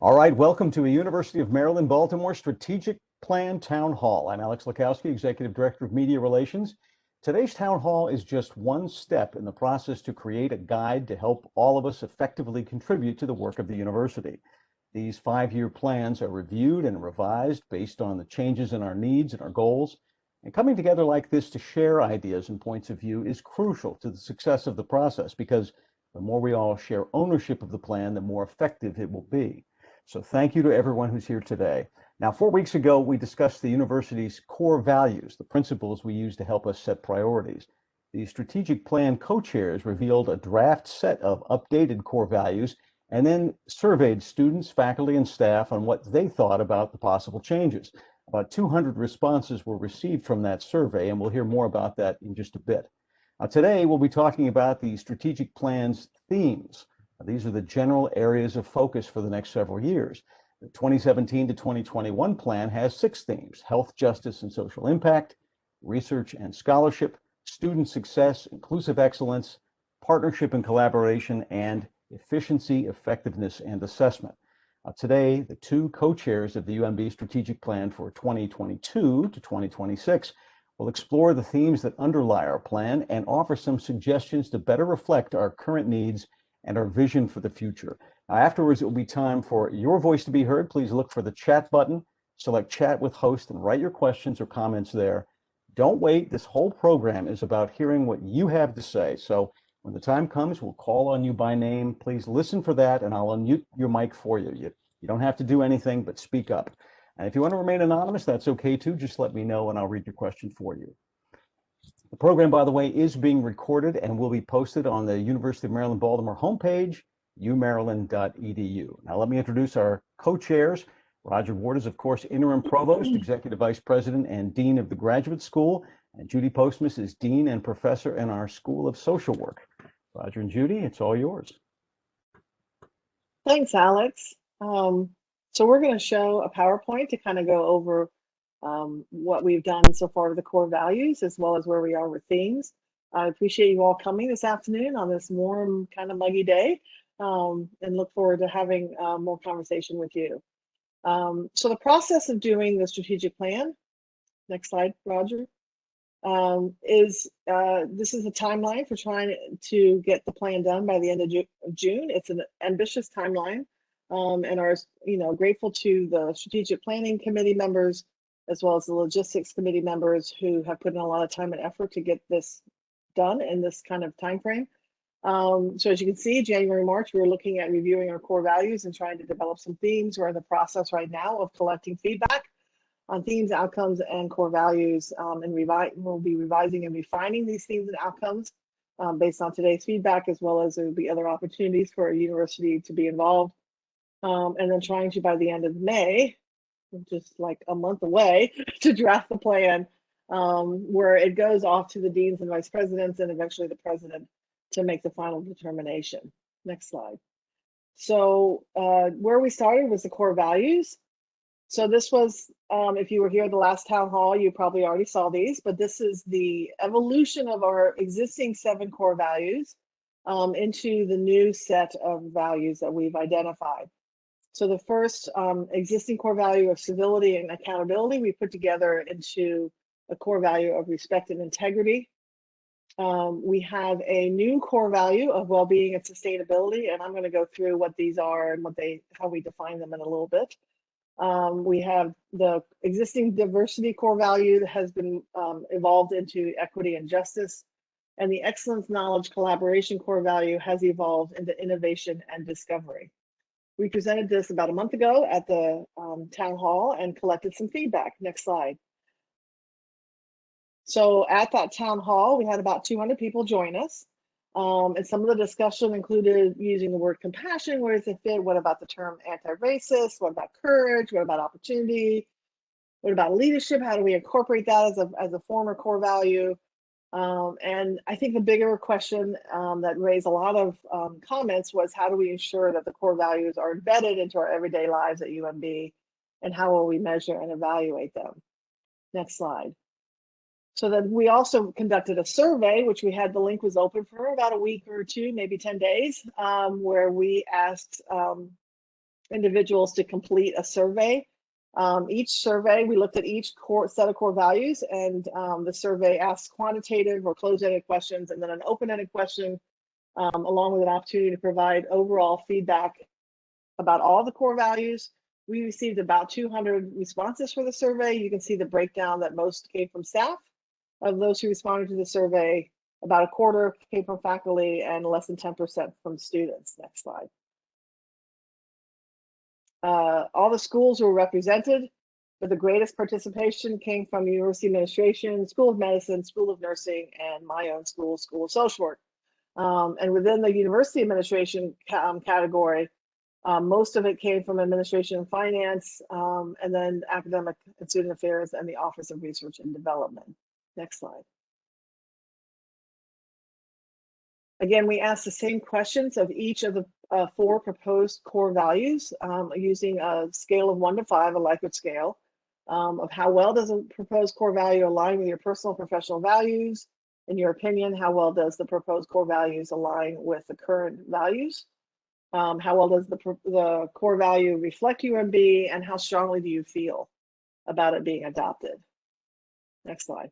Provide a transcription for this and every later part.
All right, welcome to a University of Maryland, Baltimore Strategic Plan Town Hall. I'm Alex Lukowski, Executive Director of Media Relations. Today's town hall is just one step in the process to create a guide to help all of us effectively contribute to the work of the university. These 5-year plans are reviewed and revised based on the changes in our needs and our goals. And coming together like this to share ideas and points of view is crucial to the success of the process because the more we all share ownership of the plan, the more effective it will be. So thank you to everyone who's here today. Now, 4 weeks ago, we discussed the university's core values, the principles we use to help us set priorities. The strategic plan co-chairs revealed a draft set of updated core values and then surveyed students, faculty, and staff on what they thought about the possible changes. About 200 responses were received from that survey, and we'll hear more about that in just a bit. Now, today, we'll be talking about the strategic plan's themes. These are the general areas of focus for the next several years. The 2017 to 2021 plan has 6 themes: health, justice, and social impact, research and scholarship, student success, inclusive excellence, partnership and collaboration, and efficiency, effectiveness, and assessment. Today, the 2 co-chairs of the UMB strategic plan for 2022 to 2026 will explore the themes that underlie our plan and offer some suggestions to better reflect our current needs and our vision for the future. Now, afterwards, it will be time for your voice to be heard. Please look for the chat button, select chat with host, and write your questions or comments there. Don't wait. This whole program is about hearing what you have to say. So when the time comes, we'll call on you by name. Please listen for that, and I'll unmute your mic for you. You don't have to do anything, but speak up. And if you want to remain anonymous, that's okay too. Just let me know, and I'll read your question for you. The program, by the way, is being recorded and will be posted on the University of Maryland Baltimore homepage, umaryland.edu. Now, let me introduce our co-chairs. Roger Ward is, of course, Interim Provost, Executive Vice President, and Dean of the Graduate School. And Judy Postmus is Dean and Professor in our School of Social Work. Roger and Judy, it's all yours. Thanks, Alex. So we're going to show a PowerPoint to kind of go over what we've done so far with the core values, as well as where we are with themes. I appreciate you all coming this afternoon on this warm, kind of muggy day, and look forward to having more conversation with you. So the process of doing the strategic plan, next slide, Roger, this is a timeline for trying to get the plan done by the end of June. It's an ambitious timeline, and are grateful to the strategic planning committee members as well as the logistics committee members who have put in a lot of time and effort to get this done in this kind of time frame. So as you can see, January, March, we were looking at reviewing our core values and trying to develop some themes. We're in the process right now of collecting feedback on themes, outcomes, and core values, and we'll be revising and refining these themes and outcomes based on today's feedback, as well as there will be other opportunities for a university to be involved. And then trying to, by the end of May, just like a month away, to draft the plan where it goes off to the deans and vice presidents and eventually the president to make the final determination. Next slide. So where we started was the core values. So this was, if you were here at the last town hall, you probably already saw these, but this is the evolution of our existing 7 core values into the new set of values that we've identified. So the first existing core value of civility and accountability, we put together into a core value of respect and integrity. We have a new core value of well-being and sustainability, and I'm going to go through what these are and how we define them in a little bit. We have the existing diversity core value that has been evolved into equity and justice, and the excellence, knowledge, collaboration core value has evolved into innovation and discovery. We presented this about a month ago at the town hall and collected some feedback. Next slide. So at that town hall, we had about 200 people join us. And some of the discussion included using the word compassion. Where does it fit? What about the term anti-racist? What about courage? What about opportunity? What about leadership? How do we incorporate that as a former core value? And I think the bigger question that raised a lot of comments was, how do we ensure that the core values are embedded into our everyday lives at UMB, and how will we measure and evaluate them? Next slide. So then we also conducted a survey, which the link was open for about a week or 2, maybe 10 days, where we asked individuals to complete a survey. Each survey, we looked at each set of core values, and the survey asks quantitative or closed-ended questions, and then an open-ended question, along with an opportunity to provide overall feedback about all the core values. We received about 200 responses for the survey. You can see the breakdown that most came from staff. Of those who responded to the survey, about a quarter came from faculty and less than 10% from students. Next slide. All the schools were represented, but the greatest participation came from University Administration, School of Medicine, School of Nursing, and my own school, School of Social Work. And within the University Administration category, most of it came from Administration and Finance, and then Academic and Student Affairs and the Office of Research and Development. Next slide. Again, we asked the same questions of each of the 4 proposed core values using a scale of 1 to 5, a Likert scale, of how well does a proposed core value align with your personal and professional values. In your opinion, how well does the proposed core values align with the current values? How well does the core value reflect UMB, and how strongly do you feel about it being adopted? Next slide.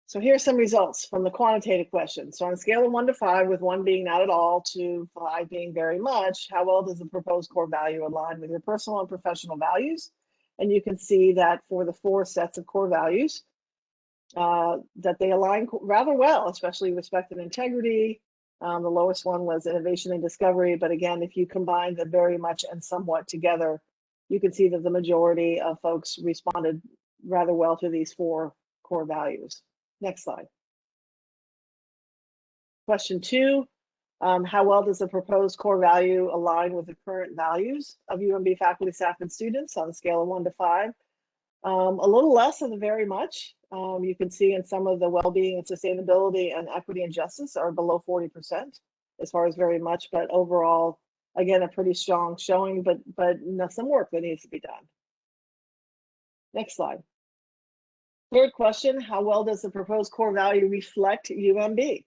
So here's some results from the quantitative questions. So on a scale of 1 to 5, with 1 being not at all to 5 being very much, how well does the proposed core value align with your personal and professional values? And you can see that for the 4 sets of core values, that they align rather well, especially respect and integrity. The lowest one was innovation and discovery. But again, if you combine the very much and somewhat together, you can see that the majority of folks responded rather well to these 4 core values. Next slide. Question 2, how well does the proposed core value align with the current values of UMB faculty, staff, and students on a scale of 1 to 5? A little less than the very much. You can see in some of the well-being and sustainability and equity and justice are below 40% as far as very much, but overall, again, a pretty strong showing, but some work that needs to be done. Next slide. Third question, how well does the proposed core value reflect UMB?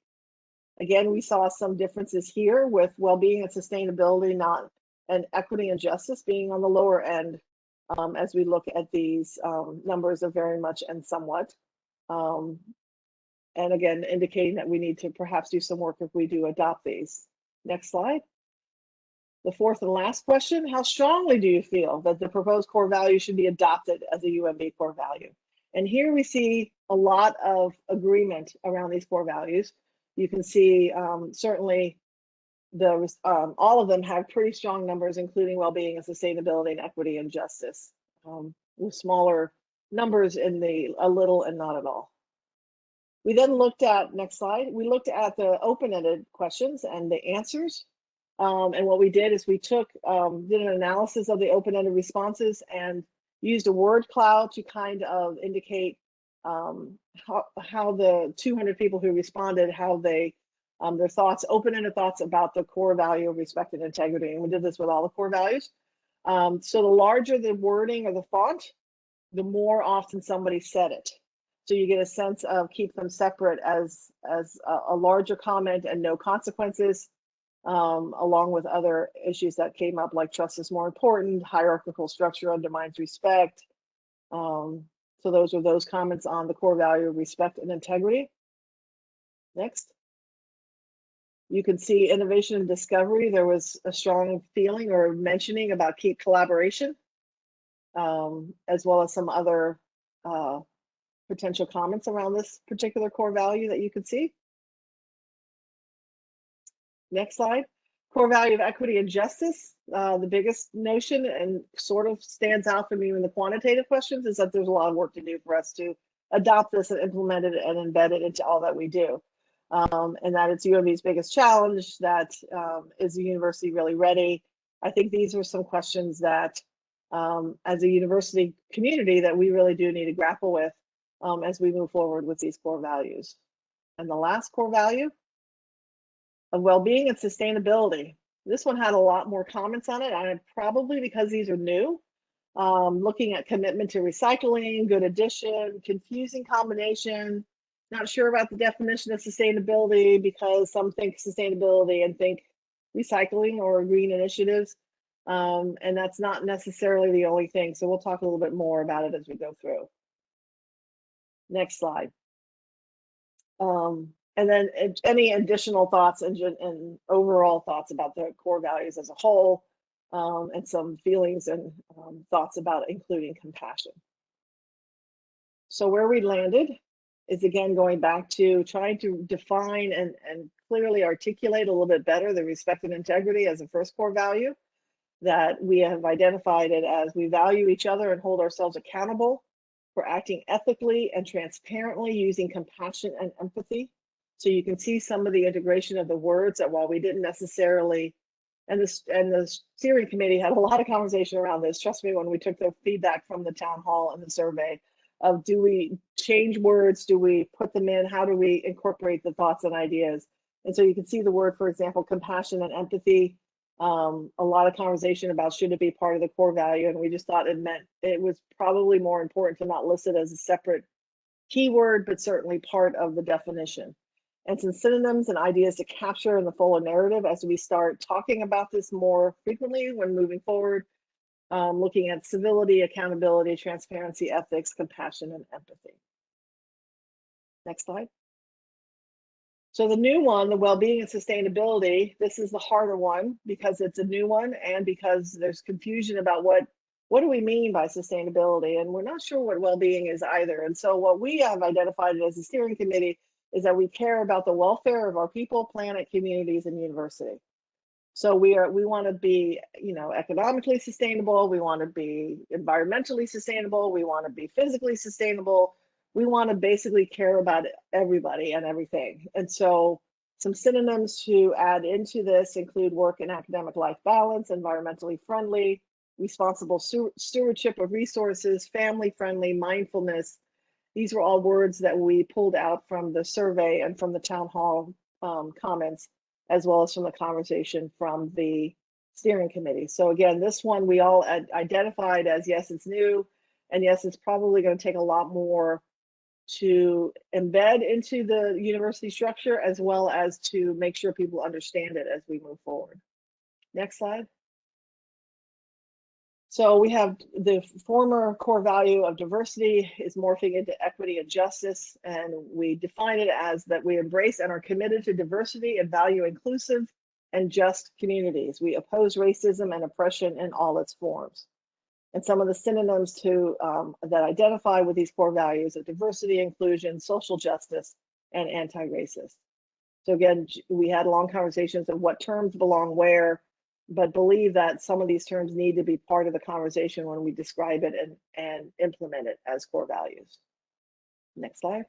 Again, we saw some differences here with well-being and sustainability, and equity and justice being on the lower end as we look at these numbers of very much and somewhat. And again, indicating that we need to perhaps do some work if we do adopt these. Next slide. The fourth and last question, how strongly do you feel that the proposed core value should be adopted as a UMB core value? And here we see a lot of agreement around these core values. You can see certainly all of them have pretty strong numbers, including well-being and sustainability and equity and justice, with smaller numbers in the a little and not at all. We then looked at, next slide, we looked at the open-ended questions and the answers. And what we did is we did an analysis of the open-ended responses and used a word cloud to kind of indicate how the 200 people who responded, how they, their thoughts, open-ended thoughts about the core value of respect and integrity. And we did this with all the core values. So the larger the wording or the font, the more often somebody said it. So you get a sense of keep them separate as a larger comment and no consequences, along with other issues that came up like trust is more important, hierarchical structure undermines respect. So those are those comments on the core value of respect and integrity. Next. You can see innovation and discovery. There was a strong feeling or mentioning about keep collaboration, as well as some other potential comments around this particular core value that you can see. Next slide. Core value of equity and justice. The biggest notion and sort of stands out for me in the quantitative questions is that there's a lot of work to do for us to adopt this and implement it and embed it into all that we do. And that it's UMB's biggest challenge, that is the university really ready? I think these are some questions that as a university community that we really do need to grapple with as we move forward with these core values. And the last core value of well-being and sustainability. This one had a lot more comments on it, and probably because these are new. Looking at commitment to recycling, good addition, confusing combination, not sure about the definition of sustainability because some think sustainability and think recycling or green initiatives. And that's not necessarily the only thing. So we'll talk a little bit more about it as we go through. Next slide. And then any additional thoughts and overall thoughts about the core values as a whole, and some feelings and thoughts about including compassion. So where we landed is, again, going back to trying to define and clearly articulate a little bit better the respect and integrity as a first core value, that we have identified it as we value each other and hold ourselves accountable for acting ethically and transparently using compassion and empathy. So you can see some of the integration of the words that while we didn't necessarily, and the steering committee had a lot of conversation around this. Trust me, when we took the feedback from the town hall and the survey of, do we change words? Do we put them in? How do we incorporate the thoughts and ideas? And so you can see the word, for example, compassion and empathy. A lot of conversation about should it be part of the core value, and we just thought it was probably more important to not list it as a separate keyword, but certainly part of the definition. And some synonyms and ideas to capture in the fuller narrative as we start talking about this more frequently when moving forward, looking at civility, accountability, transparency, ethics, compassion, and empathy. Next slide. So the new one, the well-being and sustainability, this is the harder one because it's a new one and because there's confusion about what do we mean by sustainability, and we're not sure what well-being is either. And so what we have identified as a steering committee is that we care about the welfare of our people, planet, communities, and university. So we want to be, economically sustainable. We want to be environmentally sustainable. We want to be physically sustainable. We want to basically care about everybody and everything. And so some synonyms to add into this include work and academic life balance, environmentally friendly, responsible stewardship of resources, family friendly, mindfulness. These were all words that we pulled out from the survey and from the town hall comments, as well as from the conversation from the steering committee. So again, this one we all identified as, yes, it's new, and yes, it's probably going to take a lot more to embed into the university structure, as well as to make sure people understand it as we move forward. Next slide. So we have the former core value of diversity is morphing into equity and justice, and we define it as that we embrace and are committed to diversity and value inclusive and just communities. We oppose racism and oppression in all its forms. And some of the synonyms to that identify with these core values of diversity, inclusion, social justice, and anti-racist. So again, we had long conversations of what terms belong where, but believe that some of these terms need to be part of the conversation when we describe it and implement it as core values. Next slide.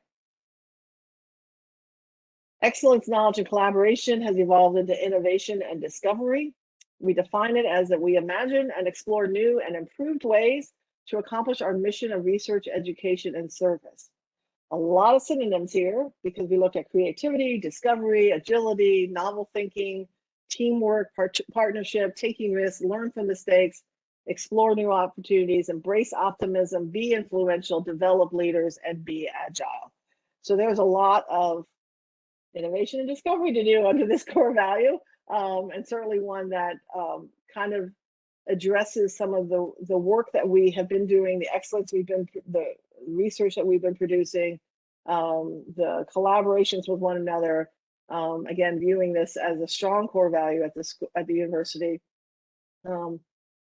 Excellence, knowledge, and collaboration has evolved into innovation and discovery. We define it as that we imagine and explore new and improved ways to accomplish our mission of research, education, and service. A lot of synonyms here because we look at creativity, discovery, agility, novel thinking, teamwork, partnership, taking risks, learn from mistakes, explore new opportunities, embrace optimism, be influential, develop leaders, and be agile. So there's a lot of innovation and discovery to do under this core value, and certainly one that kind of addresses some of the work that we have been doing, the excellence the research that we've been producing, the collaborations with one another. Again, viewing this as a strong core value at the university, and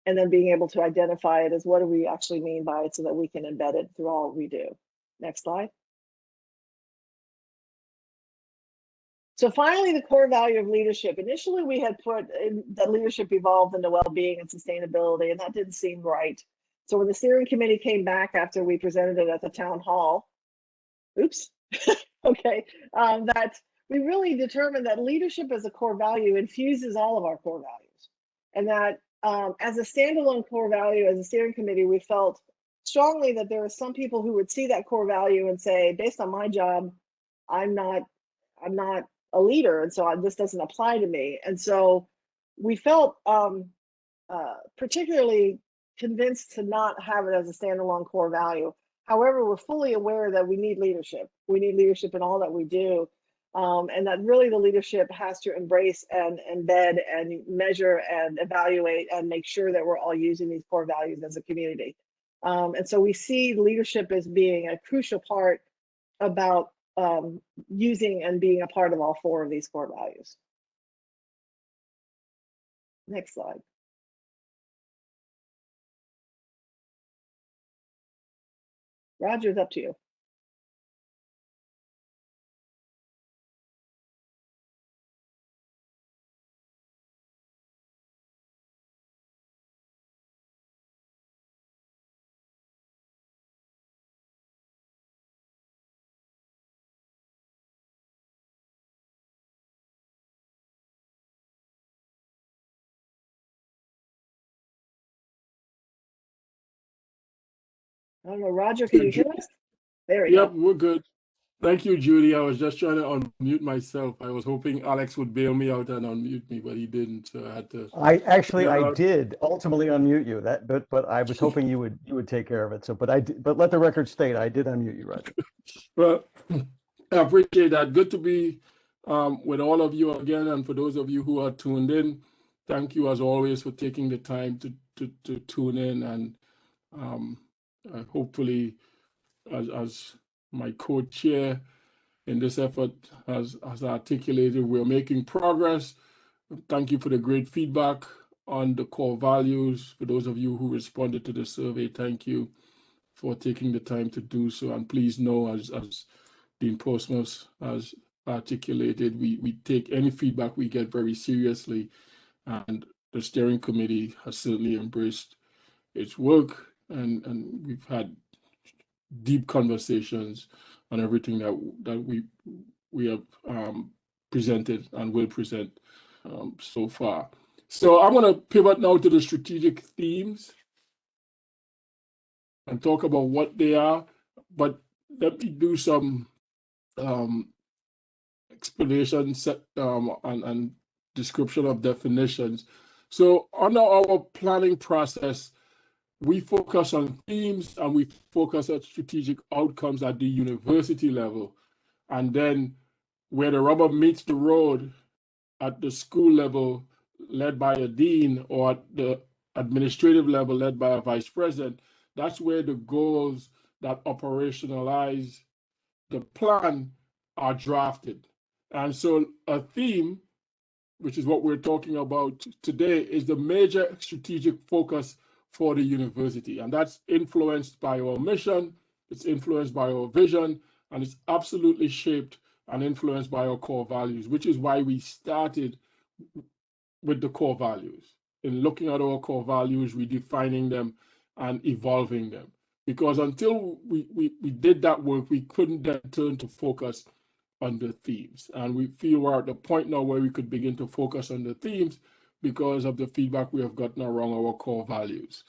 then being able to identify it as what do we actually mean by it so that we can embed it through all we do. Next slide. So finally, the core value of leadership. Initially, we had put in that leadership evolved into well-being and sustainability, and that didn't seem right. So when the steering committee came back after we presented it at the town hall, okay, that we really determined that leadership as a core value infuses all of our core values. And that as a standalone core value, as a steering committee, we felt strongly that there are some people who would see that core value and say, based on my job, I'm not a leader, and so this doesn't apply to me. And so we felt particularly convinced to not have it as a standalone core value. However, we're fully aware that we need leadership. We need leadership in all that we do. and that really the leadership has to embrace and embed and measure and evaluate and make sure that we're all using these core values as a community. And so we see leadership as being a crucial part about using and being a part of all 4 of these core values. Next slide. Roger, it's up to you. I don't know, Roger, can you hear us? There we Yep, go. we're good. Thank you, Judy. I was just trying to unmute myself. I was hoping Alex would bail me out and unmute me, but he didn't. So I had to. I did ultimately unmute you. But I was hoping you would take care of it. So, but let the record state I did unmute you, Roger. Well, I appreciate that. Good to be with all of you again, and for those of you who are tuned in, thank you as always for taking the time to tune in, and hopefully, as my co-chair in this effort has articulated, we're making progress. Thank you for the great feedback on the core values. For those of you who responded to the survey, thank you for taking the time to do so. And please know, as Dean Postmus has articulated, we take any feedback we get very seriously, and the steering committee has certainly embraced its work, and we've had deep conversations on everything that we have presented and will present so far. So I'm going to pivot now to the strategic themes and talk about what they are, but let me do some explanation and description of definitions. So under our planning process, we focus on themes and we focus on strategic outcomes at the university level. And then where the rubber meets the road at the school level, led by a dean, or at the administrative level, led by a vice president, that's where the goals that operationalize the plan are drafted. And so a theme, which is what we're talking about today, is the major strategic focus for the university. And that's influenced by our mission, it's influenced by our vision, and it's absolutely shaped and influenced by our core values, which is why we started with the core values. In looking at our core values, redefining them and evolving them. Because until we did that work, we couldn't then turn to focus on the themes. And we feel we're at the point now where we could begin to focus on the themes because of the feedback we have gotten around our core values.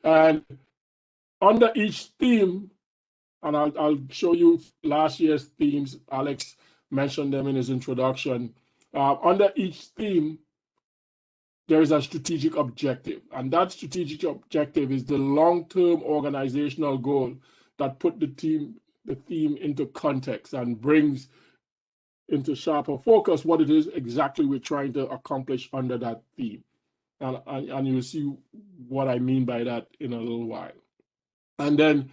And under each theme, and I'll show you last year's themes, Alex mentioned them in his introduction. Under each theme, there is a strategic objective, and that strategic objective is the long-term organizational goal that put the theme into context and brings into sharper focus what it is exactly we're trying to accomplish under that theme. And you'll see what I mean by that in a little while. And then,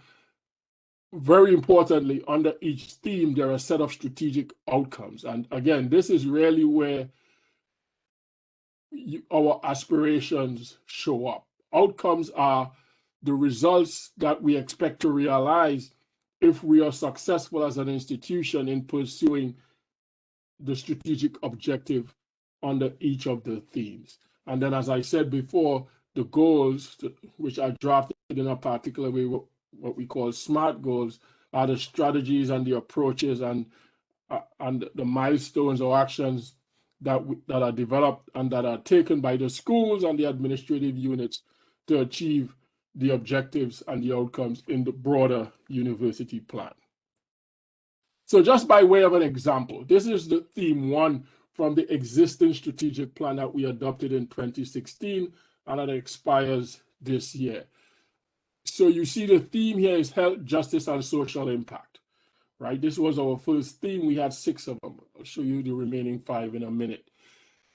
very importantly, under each theme, there are a set of strategic outcomes. And again, this is really where our aspirations show up. Outcomes are the results that we expect to realize if we are successful as an institution in pursuing the strategic objective under each of the themes. And then, as I said before, the goals, which are drafted in a particular way, what we call SMART goals, are the strategies and the approaches and the milestones or actions that are developed and that are taken by the schools and the administrative units to achieve the objectives and the outcomes in the broader university plan. So just by way of an example, this is the theme 1 from the existing strategic plan that we adopted in 2016 and that expires this year. So you see the theme here is health, justice, and social impact. right? This was our first theme. We had 6 of them. I'll show you the remaining 5 in a minute.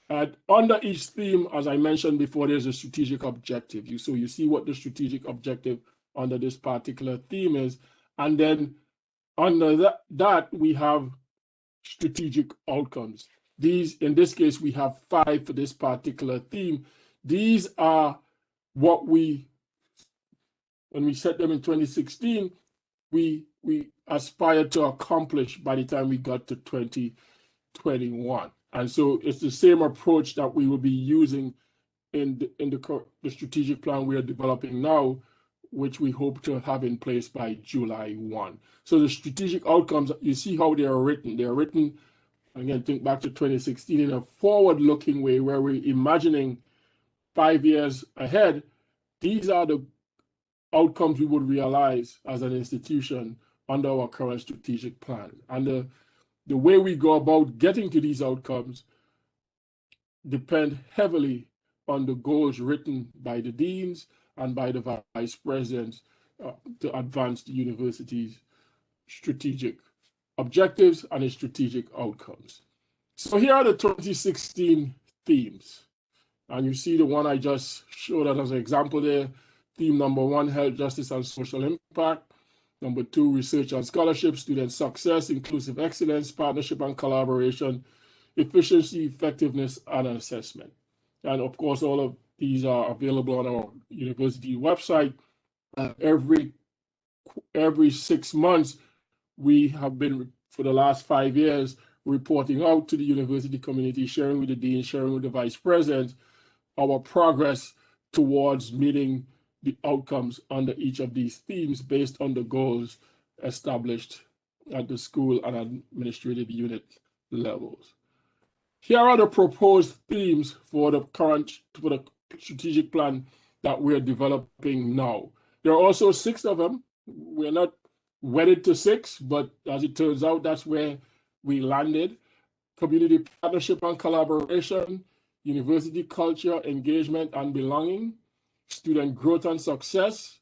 And under each theme, as I mentioned before, there's a strategic objective. So you see what the strategic objective under this particular theme is. And then under that we have strategic outcomes. These, in this case, we have 5 for this particular theme. These are what when we set them in 2016, we aspired to accomplish by the time we got to 2021. And so it's the same approach that we will be using in the strategic plan we are developing now, which we hope to have in place by July 1. So the strategic outcomes, you see how they are written. They are written, again, think back to 2016, in a forward-looking way where we're imagining 5 years ahead. These are the outcomes we would realize as an institution under our current strategic plan. And the way we go about getting to these outcomes depend heavily on the goals written by the deans and by the vice presidents to advance the university's strategic objectives and its strategic outcomes. So here are the 2016 themes. And you see the one I just showed as an example there. Theme number 1, health, justice, and social impact. Number 2, research and scholarship, student success, inclusive excellence, partnership and collaboration, efficiency, effectiveness, and assessment. And of course, all of these are available on our university website. Every 6 months, we have been, for the last 5 years, reporting out to the university community, sharing with the dean, sharing with the vice president, our progress towards meeting the outcomes under each of these themes based on the goals established at the school and administrative unit levels. Here are the proposed themes for the strategic plan that we're developing now. There are also 6 of them. We're not wedded to 6, but as it turns out, that's where we landed. Community partnership and collaboration, university culture, engagement and belonging, student growth and success,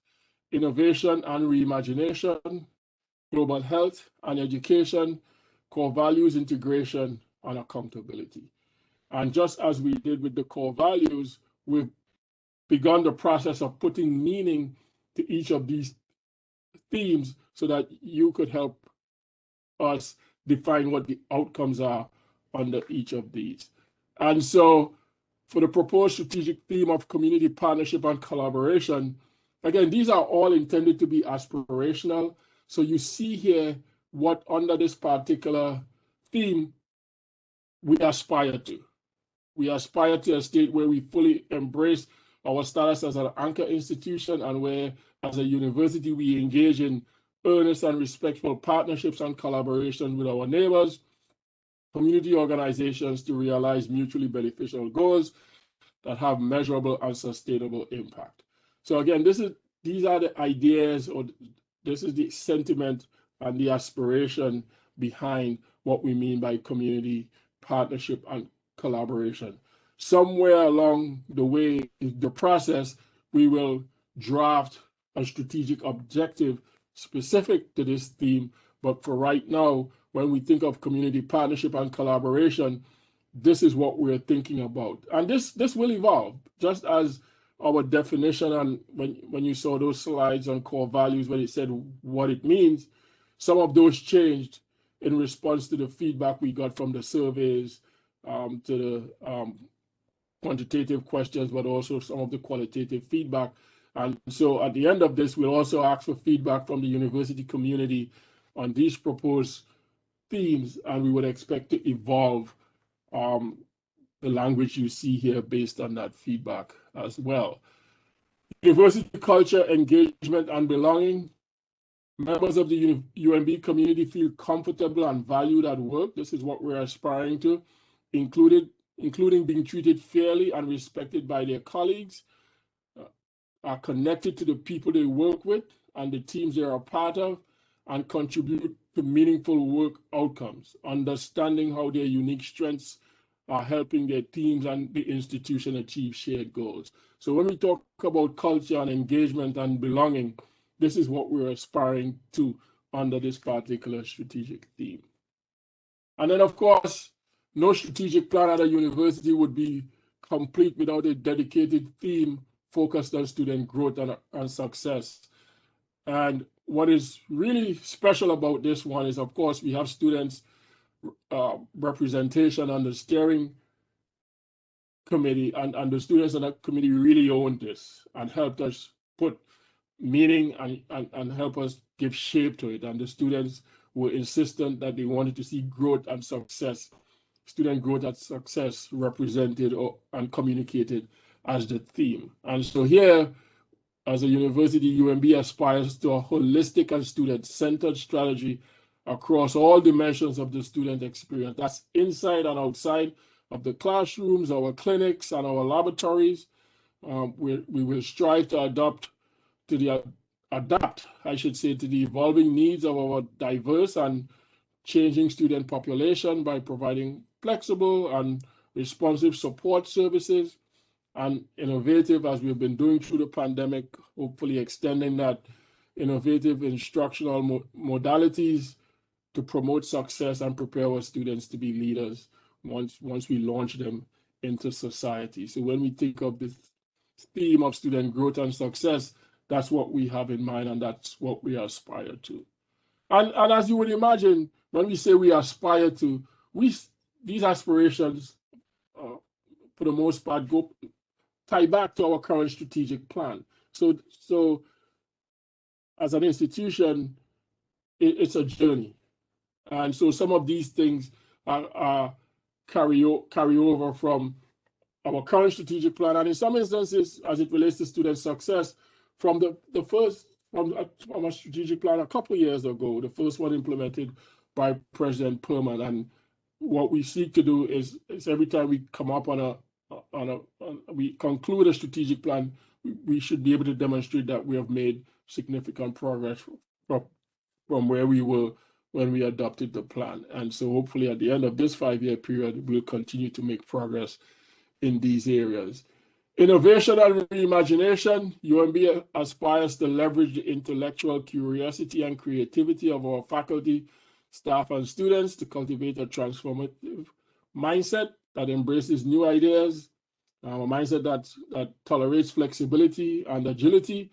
innovation and reimagination, global health and education, core values, integration, and accountability. And just as we did with the core values, we've begun the process of putting meaning to each of these themes so that you could help us define what the outcomes are under each of these. And so for the proposed strategic theme of community partnership and collaboration, again, these are all intended to be aspirational. So you see here what under this particular theme we aspire to. We aspire to a state where we fully embrace our status as an anchor institution and where, as a university, we engage in earnest and respectful partnerships and collaboration with our neighbors, community organizations to realize mutually beneficial goals that have measurable and sustainable impact. So again, these are the ideas, or this is the sentiment and the aspiration behind what we mean by community partnership and collaboration. Somewhere along the way, the process, we will draft a strategic objective specific to this theme. But for right now, when we think of community partnership and collaboration, this is what we're thinking about. And this will evolve, just as our definition, and when you saw those slides on core values, when it said what it means, some of those changed in response to the feedback we got from the surveys, to the quantitative questions, but also some of the qualitative feedback. And so at the end of this, we'll also ask for feedback from the university community on these proposed themes, and we would expect to evolve the language you see here based on that feedback as well. University culture, engagement, and belonging. Members of the UMB community feel comfortable and valued at work. This is what we're aspiring to, including being treated fairly and respected by their colleagues, are connected to the people they work with and the teams they are a part of, and contribute to meaningful work outcomes, understanding how their unique strengths are helping their teams and the institution achieve shared goals. So when we talk about culture and engagement and belonging, this is what we're aspiring to under this particular strategic theme. And then, of course, no strategic plan at a university would be complete without a dedicated theme focused on student growth and success. And what is really special about this one is, of course, we have students representation on the steering committee, and the students on that committee really owned this and helped us put meaning and help us give shape to it. And the students were insistent that they wanted to see growth and success, student growth and success represented and communicated as the theme. And so here, as a university, UMB aspires to a holistic and student-centered strategy across all dimensions of the student experience. That's inside and outside of the classrooms, our clinics, and our laboratories. We will strive to adapt, to the evolving needs of our diverse and changing student population by providing flexible and responsive support services, and innovative, as we've been doing through the pandemic, hopefully extending that innovative instructional modalities to promote success and prepare our students to be leaders once we launch them into society. So when we think of the theme of student growth and success, that's what we have in mind, and that's what we aspire to. And as you would imagine, when we say we aspire to, these aspirations, for the most part, tie back to our current strategic plan. So as an institution, it's a journey. And so some of these things are carry over from our current strategic plan, and in some instances, as it relates to student success, from a strategic plan a couple of years ago, the first one implemented by President Perman. And what we seek to do is every time we come up we conclude a strategic plan, we should be able to demonstrate that we have made significant progress from where we were when we adopted the plan. And so hopefully at the end of this 5-year period, we'll continue to make progress in these areas. Innovation and reimagination. UMB aspires to leverage the intellectual curiosity and creativity of our faculty, staff, and students to cultivate a transformative mindset that embraces new ideas, a mindset that tolerates flexibility and agility,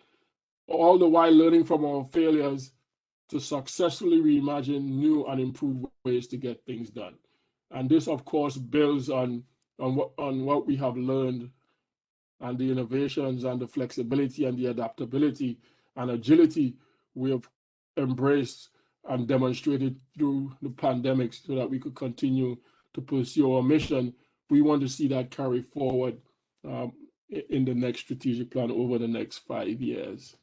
all the while learning from our failures to successfully reimagine new and improved ways to get things done. And this, of course, builds on what we have learned, and the innovations and the flexibility and the adaptability and agility we have embraced and demonstrated through the pandemic so that we could continue to pursue our mission. We want to see that carry forward in the next strategic plan over the next 5 years.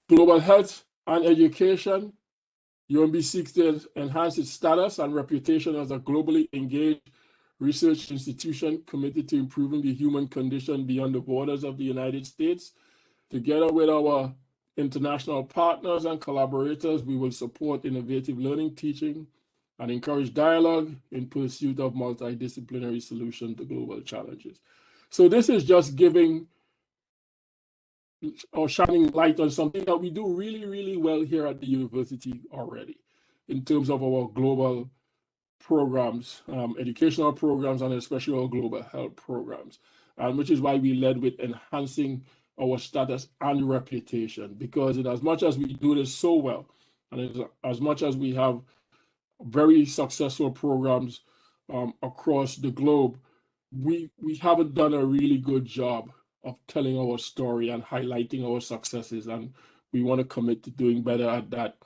Global health and education. UMB seeks to enhance its status and reputation as a globally engaged research institution committed to improving the human condition beyond the borders of the United States. Together with our international partners and collaborators, we will support innovative learning, teaching, and encourage dialogue in pursuit of multidisciplinary solutions to global challenges. So this is just giving or shining light on something that we do really, really well here at the university already in terms of our global programs, educational programs, and especially our global health programs, which is why we led with enhancing our status and reputation, because in as much as we do this so well, and as much as we have very successful programs across the globe, we haven't done a really good job of telling our story and highlighting our successes, and we want to commit to doing better at that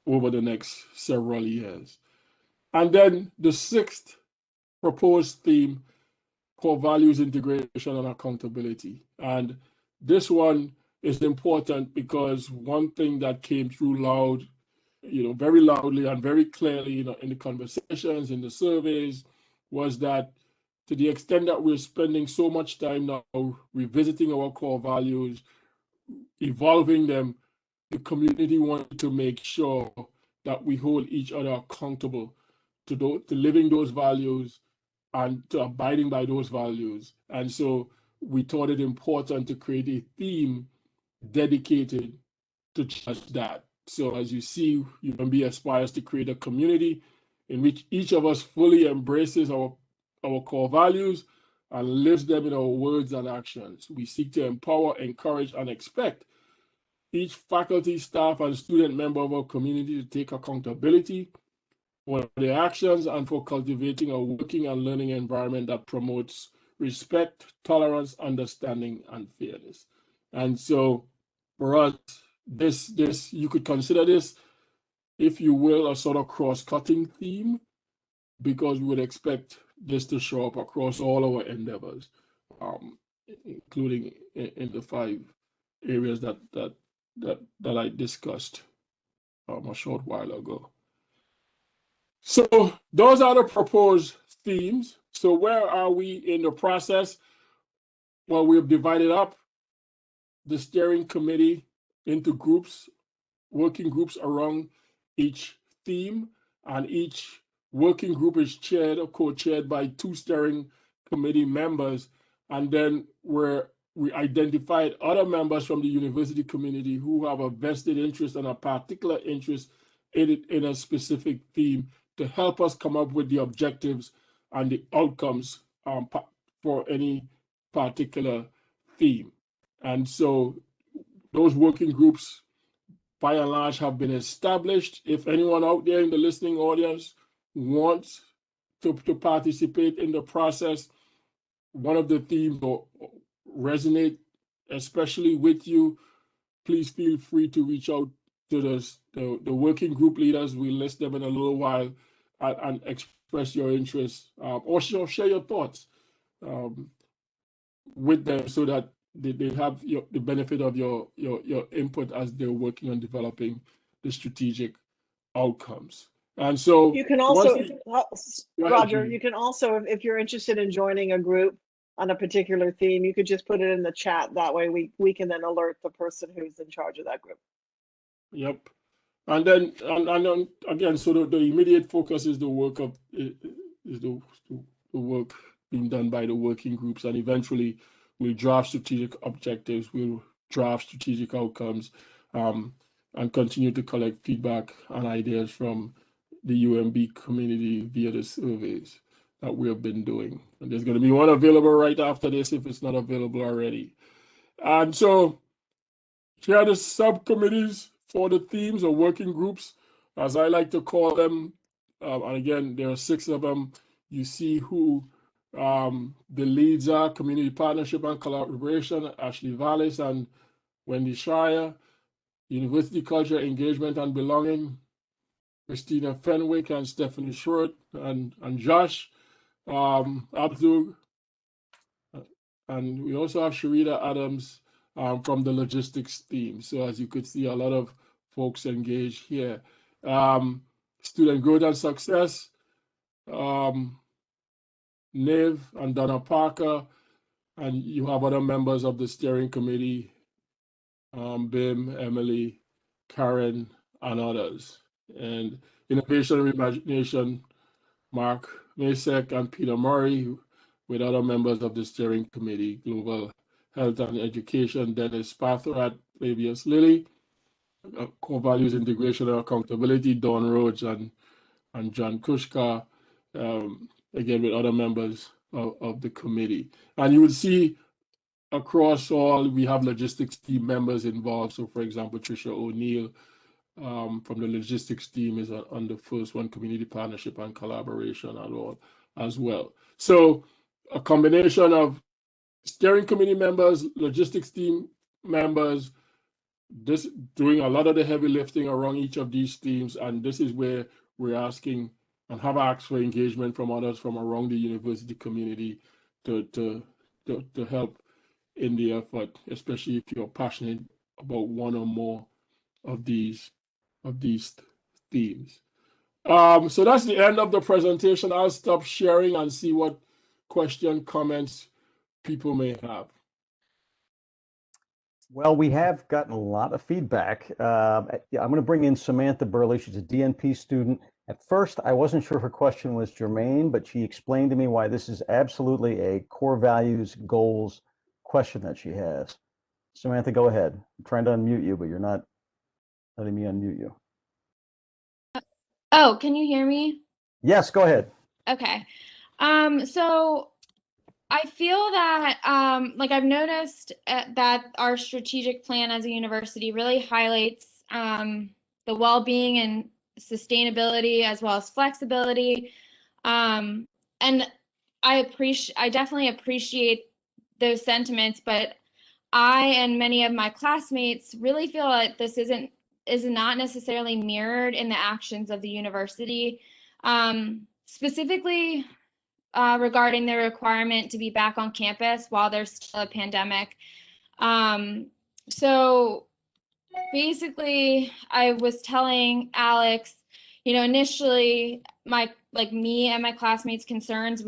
over the next several years. And then the 6th proposed theme, core values, integration, and accountability. And this one is important because one thing that came through loud, very loudly and very clearly, in the conversations, in the surveys, was that to the extent that we're spending so much time now revisiting our core values, evolving them, the community wanted to make sure that we hold each other accountable to living those values and to abiding by those values. And so we thought it important to create a theme dedicated to just that, So as you see, UMB aspires to create a community in which each of us fully embraces our core values and lives them in our words and actions. We seek to empower, encourage, and expect each faculty, staff, and student member of our community to take accountability for their actions and for cultivating a working and learning environment that promotes respect, tolerance, understanding, and fairness. And so for us, this you could consider this, if you will, a sort of cross-cutting theme, because we would expect this to show up across all our endeavors, including in the 5 areas that I discussed a short while ago. So those are the proposed themes. So where are we in the process? Well, we've divided up the steering committee into groups, working groups around each theme, and each working group is chaired or co-chaired by 2 steering committee members. And then we identified other members from the university community who have a vested interest and a particular interest in a specific theme to help us come up with the objectives and the outcomes for any particular theme. And so those working groups, by and large, have been established. If anyone out there in the listening audience wants to participate in the process, one of the themes or resonate especially with you, please feel free to reach out to the working group leaders. We'll list them in a little while, and express your interest, or share your thoughts with them, so that they have the benefit of your input as they're working on developing the strategic outcomes. And so you can also, Roger, Judy. you can also, if you're interested in joining a group on a particular theme, you could just put it in the chat. That way we can then alert the person who's in charge of that group. Yep. And then, and again, so the immediate focus is the work of the work being done by the working groups, and eventually we'll draft strategic objectives, we'll draft strategic outcomes, and continue to collect feedback and ideas from the UMB community via the surveys that we have been doing. And there's going to be one available right after this if it's not available already. And so here are the subcommittees for the themes or working groups, as I like to call them. And again, there are 6 of them. You see who the leads are: Community Partnership and Collaboration, Ashley Vallis and Wendy Shire; University Culture, Engagement and Belonging, Christina Fenwick and Stephanie Short, and Josh Abdul. And we also have Sharita Adams from the logistics team. So as you could see, a lot of folks engaged here. Student Growth and Success, Niv and Donna Parker, and you have other members of the steering committee, Bim, Emily, Karen, and others. And Innovation and Imagination, Mark Masek and Peter Murray, with other members of the steering committee. Global Health and Education, Dennis Pathrat, Flavius Lilly, Core Values, Integration and Accountability, Dawn Rhodes and John Kushka, again with other members of the committee. And you will see across all, we have logistics team members involved. So for example, Tricia O'Neill from the logistics team is on the first one, Community Partnership and Collaboration and all as well. So a combination of steering committee members, logistics team members, this doing a lot of the heavy lifting around each of these teams. And this is where we're asking and have asked for engagement from others from around the university community to help in the effort, especially if you're passionate about one or more of these themes. So that's the end of the presentation. I'll stop sharing and see what question, comments people may have. Well, we have gotten a lot of feedback. I'm going to bring in Samantha Burley. She's a DNP student. At first, I wasn't sure her question was germane, but she explained to me why this is absolutely a core values goals question that she has. Samantha, go ahead. I'm trying to unmute you, but you're not letting me unmute you. Oh, can you hear me? Yes, go ahead. Okay. So I feel that, like I've noticed that our strategic plan as a university really highlights the well-being and sustainability as well as flexibility. And I definitely appreciate those sentiments, but I and many of my classmates really feel that this is not necessarily mirrored in the actions of the university. Specifically, regarding the requirement to be back on campus while there's still a pandemic. So basically, I was telling Alex, initially me and my classmates' concerns,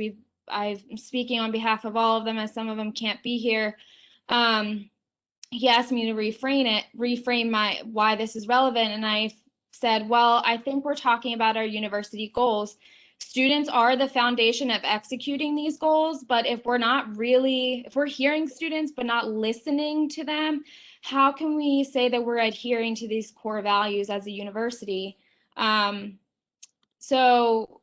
I'm speaking on behalf of all of them as some of them can't be here. He asked me to reframe why this is relevant, and I said, well, I think we're talking about our university goals. Students are the foundation of executing these goals, but if we're hearing students but not listening to them, how can we say that we're adhering to these core values as a university? So,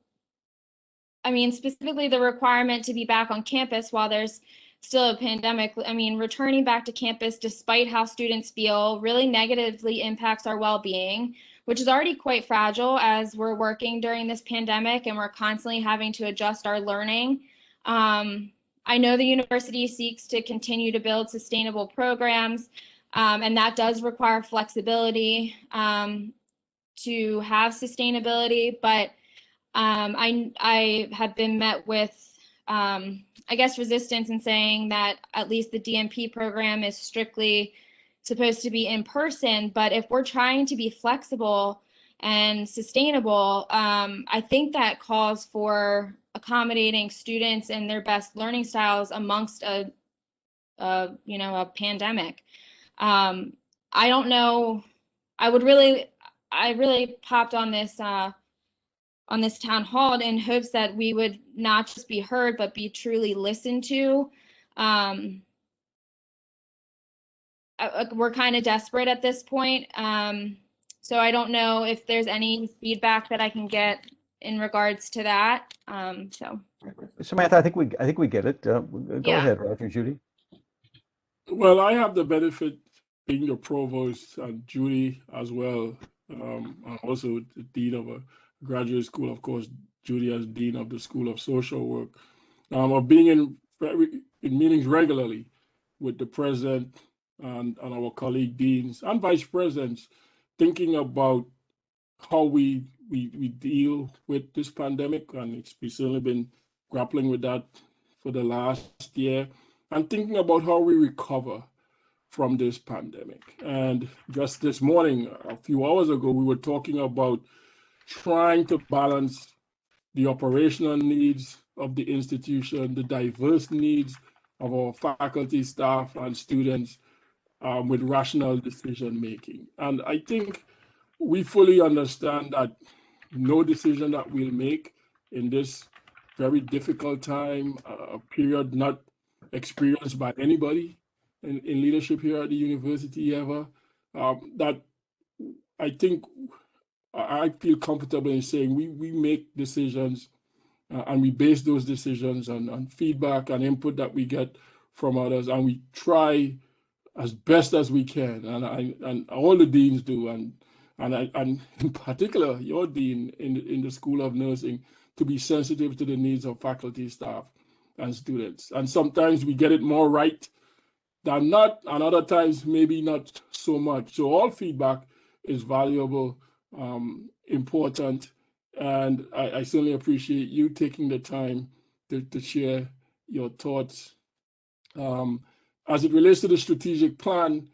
I mean, specifically the requirement to be back on campus while there's still a pandemic. I mean, returning back to campus despite how students feel really negatively impacts our well-being, which is already quite fragile as we're working during this pandemic and we're constantly having to adjust our learning. I know the university seeks to continue to build sustainable programs, and that does require flexibility to have sustainability, but I have been met with, I guess, resistance in saying that at least the DNP program is strictly supposed to be in person. But if we're trying to be flexible and sustainable, I think that calls for accommodating students and their best learning styles amongst a pandemic. I don't know. I really popped on this town hall in hopes that we would not just be heard, but be truly listened to. We're kind of desperate at this point. So I don't know if there's any feedback that I can get in regards to that. Samantha, I think we get it. Go Yeah. ahead, Roger. Judy. Well, I have the benefit being the provost and Judy as well, and also the dean of a graduate school, of course, Judy as dean of the School of Social Work, of being in meetings regularly with the president and our colleague deans and vice presidents, thinking about how we deal with this pandemic, and we've certainly been grappling with that for the last year, and thinking about how we recover from this pandemic. And just this morning, a few hours ago, we were talking about trying to balance the operational needs of the institution, the diverse needs of our faculty, staff, and students with rational decision making. And I think we fully understand that no decision that we'll make in this very difficult time, a period not experienced by anybody in leadership here at the university ever, that I think I feel comfortable in saying we make decisions and we base those decisions on feedback and input that we get from others, and we try as best as we can, and all the deans do, and in particular your dean in the School of Nursing, to be sensitive to the needs of faculty, staff, and students. And sometimes we get it more right than not, and other times maybe not so much. So all feedback is valuable, important, and I certainly appreciate you taking the time to share your thoughts. As it relates to the strategic plan,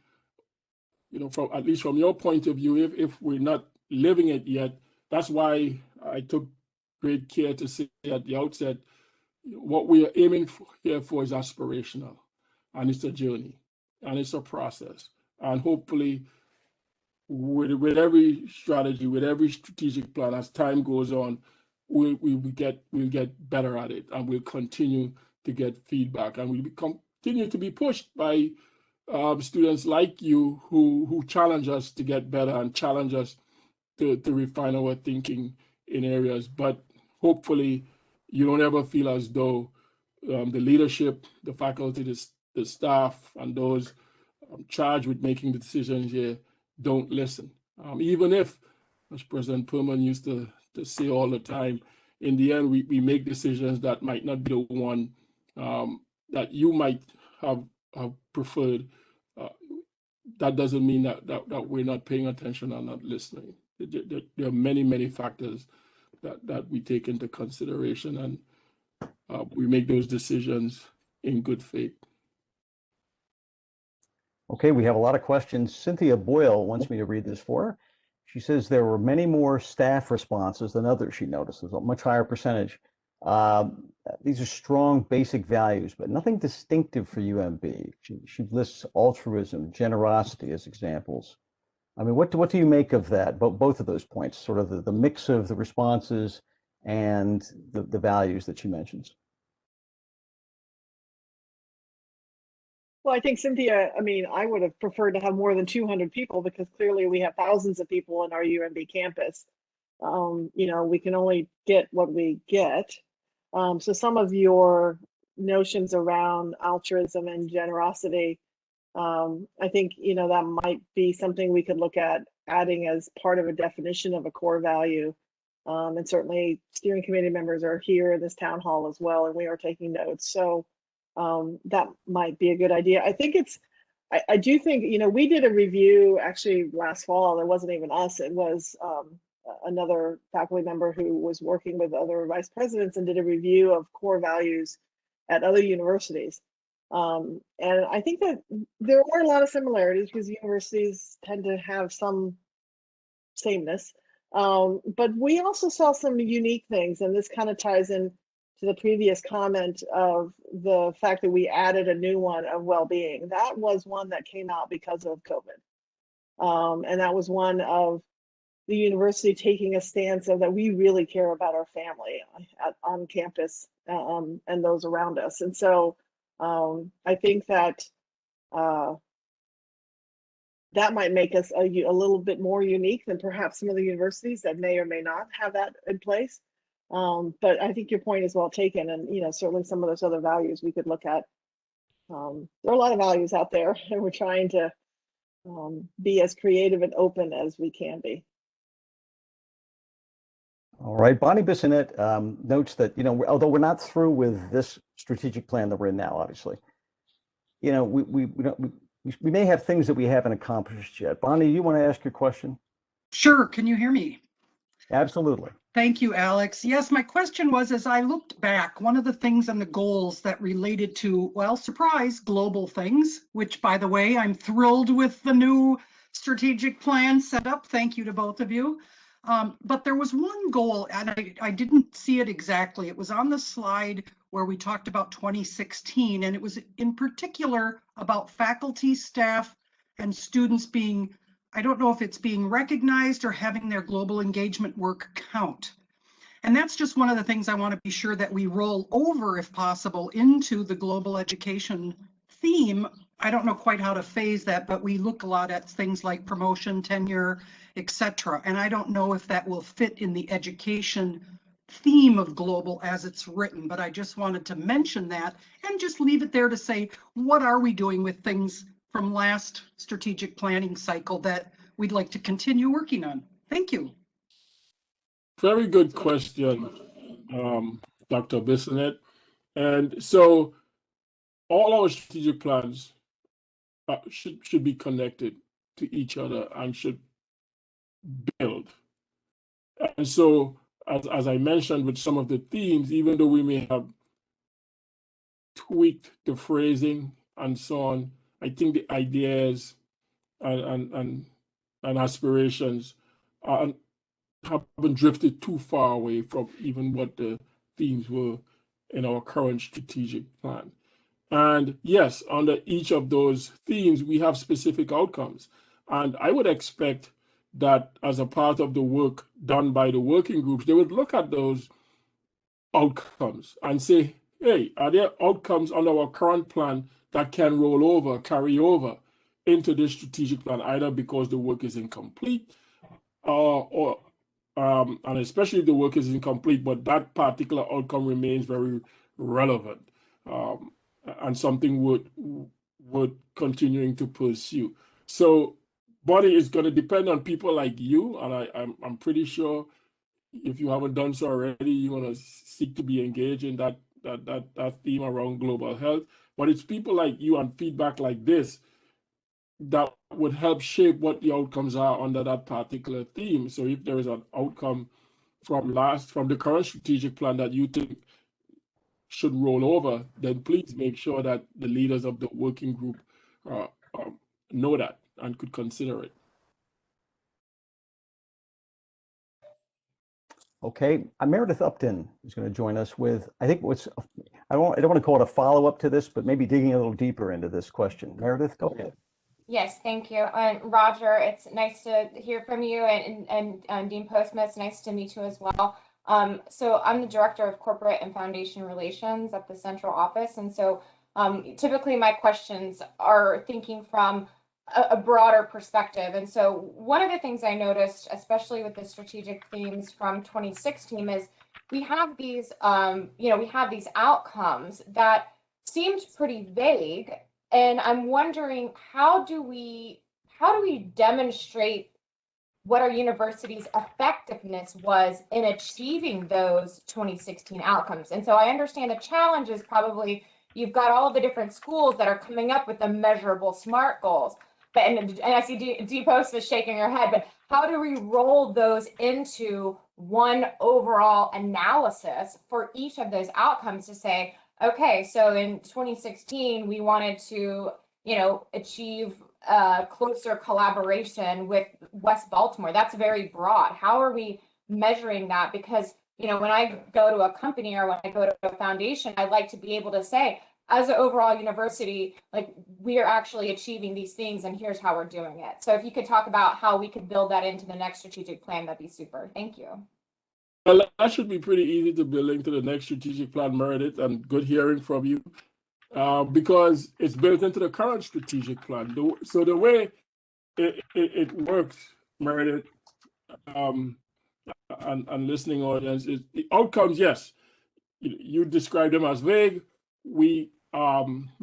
from at least from your point of view, if we're not living it yet, that's why I took great care to say at the outset, what we are aiming here for is aspirational, and it's a journey, and it's a process, and hopefully, with every strategy, with every strategic plan, as time goes on, we'll get better at it, and we'll continue to get feedback, and we'll continue to be pushed by students like you who challenge us to get better and challenge us to refine our thinking in areas. But hopefully you don't ever feel as though the leadership, the faculty, the staff, and those charged with making the decisions here don't listen. Even if, as President Perman used to say all the time, in the end, we make decisions that might not be the one that you might have preferred. That doesn't mean that we're not paying attention or not listening. There are many factors that we take into consideration, and we make those decisions in good faith. Okay, we have a lot of questions. Cynthia Boyle wants me to read this for her. She says there were many more staff responses than others, she notices, a much higher percentage. These are strong basic values, but nothing distinctive for UMB. She lists altruism, generosity as examples. I mean, what do you make of that, both of those points, sort of the mix of the responses and the values that she mentions? Well, I think Cynthia, I mean, I would have preferred to have more than 200 people because clearly we have thousands of people in our UMB campus. You know, we can only get what we get. So some of your notions around altruism and generosity, I think, you know, that might be something we could look at adding as part of a definition of a core value. And certainly steering committee members are here in this town hall as well, and we are taking notes. So that might be a good idea. I think I do think, you know, we did a review actually last fall. It wasn't even us. It was another faculty member who was working with other vice presidents and did a review of core values at other universities. And I think that there are a lot of similarities because universities tend to have some sameness. But we also saw some unique things, and this kind of ties in to the previous comment of the fact that we added a new one of well-being. That was one that came out because of COVID. And that was one of the university taking a stance of that we really care about our family on campus and those around us. And so I think that that might make us a little bit more unique than perhaps some of the universities that may or may not have that in place. But I think your point is well taken, and you know, certainly some of those other values we could look at. There are a lot of values out there, and we're trying to be as creative and open as we can be. All right, Bonnie Bissonnette notes that, you know, although we're not through with this strategic plan that we're in now, obviously, you know, we may have things that we haven't accomplished yet. Bonnie, you want to ask your question? Sure. Can you hear me? Absolutely. Thank you, Alex. Yes, my question was, as I looked back, one of the things and the goals that related to, well, surprise, global things, which, by the way, I'm thrilled with the new strategic plan set up. Thank you to both of you. But there was one goal, and I didn't see it exactly. It was on the slide where we talked about 2016, and it was in particular about faculty, staff, and students being, I don't know if it's being recognized or having their global engagement work count. And that's just one of the things I want to be sure that we roll over, if possible, into the global education theme. I don't know quite how to phase that, but we look a lot at things like promotion, tenure, etc. And I don't know if that will fit in the education theme of global as it's written, but I just wanted to mention that and just leave it there to say, what are we doing with things from last strategic planning cycle that we'd like to continue working on? Thank you. Very good question, Dr. Bissonnette. And so all our strategic plans should be connected to each other and should build. And so, as I mentioned with some of the themes, even though we may have tweaked the phrasing and so on, I think the ideas and aspirations haven't drifted too far away from even what the themes were in our current strategic plan. And yes, under each of those themes, we have specific outcomes. And I would expect that as a part of the work done by the working groups, they would look at those outcomes and say, hey, are there outcomes on our current plan that can roll over, carry over into this strategic plan, either because the work is incomplete, and especially if the work is incomplete, but that particular outcome remains very relevant, and something would continuing to pursue. So, Bonnie, is going to depend on people like you, and I'm pretty sure if you haven't done so already, you want to seek to be engaged in that theme around global health. But it's people like you and feedback like this that would help shape what the outcomes are under that particular theme. So if there is an outcome from the current strategic plan that you think should roll over, then please make sure that the leaders of the working group know that and could consider it. Okay, Meredith Upton is going to join us with, I think I don't want to call it a follow-up to this, but maybe digging a little deeper into this question. Meredith, go ahead. Yes, thank you. And Roger, it's nice to hear from you, and Dean Postma, it's nice to meet you as well. So I'm the Director of Corporate and Foundation Relations at the Central Office. And so typically my questions are thinking from a broader perspective. And so one of the things I noticed, especially with the strategic themes from 2016, is we have these, we have these outcomes that seemed pretty vague. And I'm wondering, how do we demonstrate what our university's effectiveness was in achieving those 2016 outcomes? And so I understand the challenge is probably you've got all the different schools that are coming up with the measurable SMART goals. But and I see D Post is shaking her head, but how do we roll those into one overall analysis for each of those outcomes to say, okay, so in 2016, we wanted to, achieve closer collaboration with West Baltimore. That's very broad. How are we measuring that? Because, when I go to a company or when I go to a foundation, I'd like to be able to say, as an overall university, like, we are actually achieving these things and here's how we're doing it. So if you could talk about how we could build that into the next strategic plan, that'd be super. Thank you. Well, that should be pretty easy to build into the next strategic plan, Meredith, and good hearing from you, because it's built into the current strategic plan. So the way it works, Meredith, and listening audience, is the outcomes. Yes, you describe them as vague. We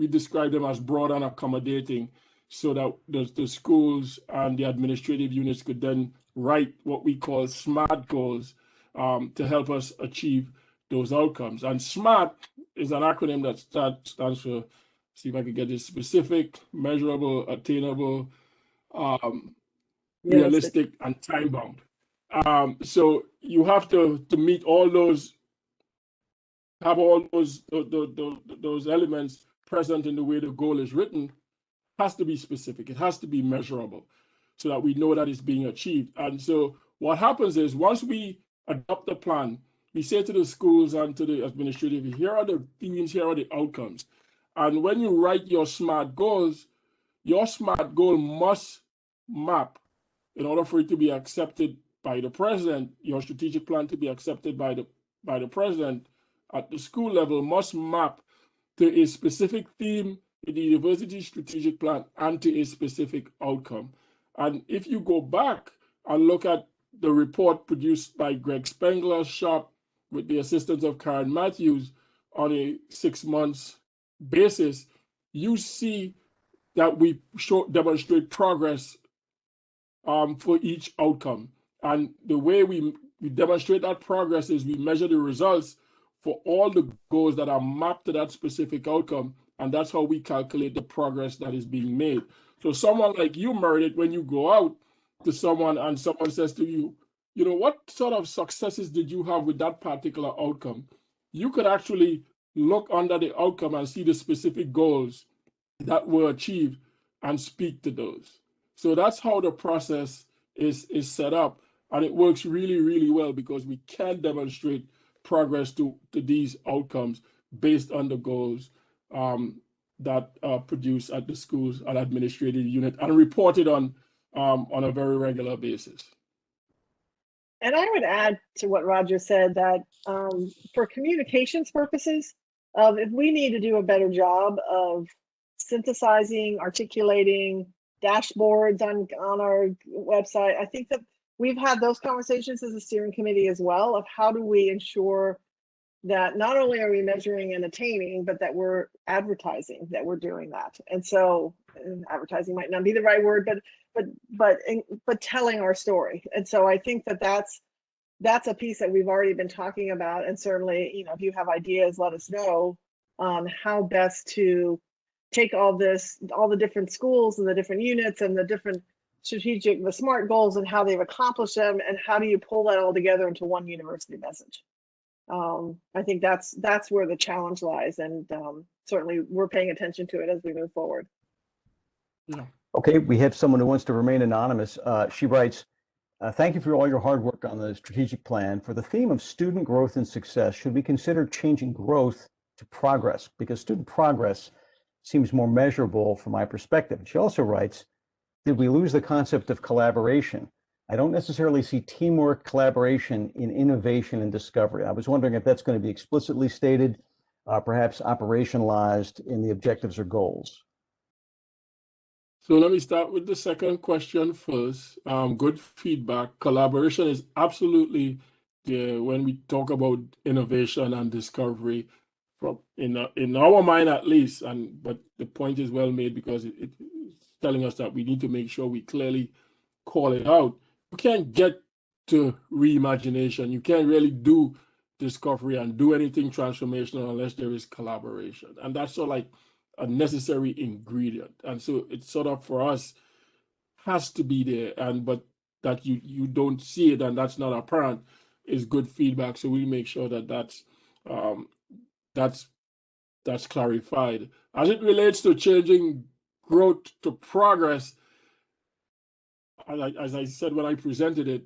describe them as broad and accommodating, so that the schools and the administrative units could then write what we call SMART goals to help us achieve those outcomes. And SMART is an acronym that stands for, see if I can get this, specific, measurable, attainable, realistic, and time-bound. So you have to meet all those, have all those elements present in the way the goal is written. It has to be specific. It has to be measurable so that we know that it's being achieved. And so what happens is, once we adopt the plan, we say to the schools and to the administrative, here are the themes, here are the outcomes. And when you write your SMART goals, your SMART goal must map, in order for it to be accepted by the president, your strategic plan to be accepted by the president at the school level, must map to a specific theme in the university strategic plan and to a specific outcome. And if you go back and look at the report produced by Greg Spengler's shop with the assistance of Karen Matthews on a 6 months basis, you see that we demonstrate progress for each outcome. And the way we demonstrate that progress is we measure the results for all the goals that are mapped to that specific outcome. And that's how we calculate the progress that is being made. So someone like you, Meredith, when you go out to someone and someone says to you, what sort of successes did you have with that particular outcome? You could actually look under the outcome and see the specific goals that were achieved and speak to those. So that's how the process is set up. And it works really, really well because we can demonstrate progress to these outcomes based on the goals that are produced at the schools and administrative unit and reported on a very regular basis. And I would add to what Roger said that for communications purposes, of if we need to do a better job of synthesizing, articulating dashboards on our website. I think that we've had those conversations as a steering committee as well of how do we ensure that not only are we measuring and attaining, but that we're advertising that we're doing that. And so advertising might not be the right word, but telling our story. And so I think that that's a piece that we've already been talking about. And certainly, you know, if you have ideas, let us know on how best to take all this, all the different schools and the different units and the different strategic, the SMART goals and how they've accomplished them, and how do you pull that all together into one university message. I think that's where the challenge lies, and certainly we're paying attention to it as we move forward. Yeah. Okay, we have someone who wants to remain anonymous. She writes, thank you for all your hard work on the strategic plan. For the theme of student growth and success, should we consider changing growth to progress? Because student progress seems more measurable from my perspective. She also writes, did we lose the concept of collaboration? I don't necessarily see teamwork, collaboration in innovation and discovery. I was wondering if that's going to be explicitly stated, perhaps operationalized in the objectives or goals. So let me start with the second question first. Good feedback. Collaboration is absolutely there when we talk about innovation and discovery, from in our mind at least. But the point is well made, because it's telling us that we need to make sure we clearly call it out. You can't get to reimagination. You can't really do discovery and do anything transformational unless there is collaboration. And that's sort of like a necessary ingredient. And so it's sort of, for us, has to be there. But that you don't see it and that's not apparent is good feedback. So we make sure that that's clarified. As it relates to changing growth to progress, as I said when I presented it,